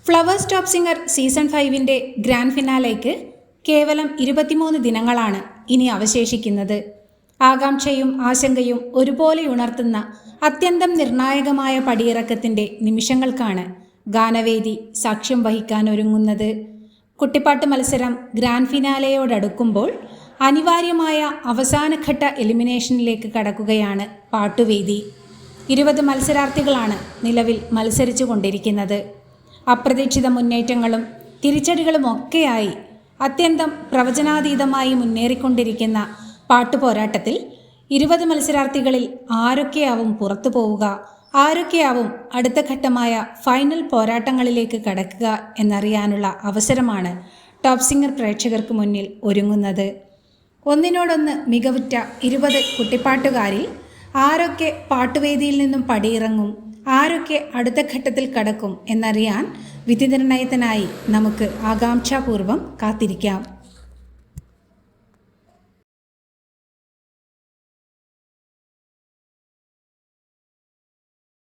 Flowers top singer season 5 grand ഫിനാലേക്ക് കേവലം 23 ദിനങ്ങളാണ് ഇനി അവശേഷിക്കുന്നത്. ആകാംക്ഷയും ആശങ്കയും ഒരുപോലെ ഉണർത്തുന്ന അത്യന്തം നിർണായകമായ പടിയിറക്കത്തിൻ്റെ നിമിഷങ്ങൾക്കാണ് ഗാനവേദി സാക്ഷ്യം വഹിക്കാനൊരുങ്ങുന്നത്. കുട്ടിപ്പാട്ട് മത്സരം ഗ്രാൻഡ് ഫിനാലയോടടുക്കുമ്പോൾ അനിവാര്യമായ അവസാനഘട്ട എലിമിനേഷനിലേക്ക് കടക്കുകയാണ് പാട്ടുവേദി. 20 മത്സരാർത്ഥികളാണ് നിലവിൽ മത്സരിച്ചു കൊണ്ടിരിക്കുന്നത്. അപ്രതീക്ഷിത മുന്നേറ്റങ്ങളും തിരിച്ചടികളുമൊക്കെയായി അത്യന്തം പ്രവചനാതീതമായി മുന്നേറിക്കൊണ്ടിരിക്കുന്ന പാട്ടുപോരാട്ടത്തിൽ 20 മത്സരാർത്ഥികളിൽ ആരൊക്കെയാവും പുറത്തു പോവുക, ആരൊക്കെയാവും അടുത്ത ഘട്ടമായ ഫൈനൽ പോരാട്ടങ്ങളിലേക്ക് കടക്കുക എന്നറിയാനുള്ള അവസരമാണ് ടോപ്പ് സിംഗർ പ്രേക്ഷകർക്ക് മുന്നിൽ ഒരുങ്ങുന്നത്. ഒന്നിനോടൊന്ന് മികവുറ്റ 20 കുട്ടിപ്പാട്ടുകാരിൽ ആരൊക്കെ പാട്ടുവേദിയിൽ നിന്നും പടിയിറങ്ങും, ആരൊക്കെ അടുത്ത ഘട്ടത്തിൽ കടക്കും എന്നറിയാൻ വിധിനിർണയത്തിനായി നമുക്ക് ആകാംക്ഷാപൂർവം കാത്തിരിക്കാം.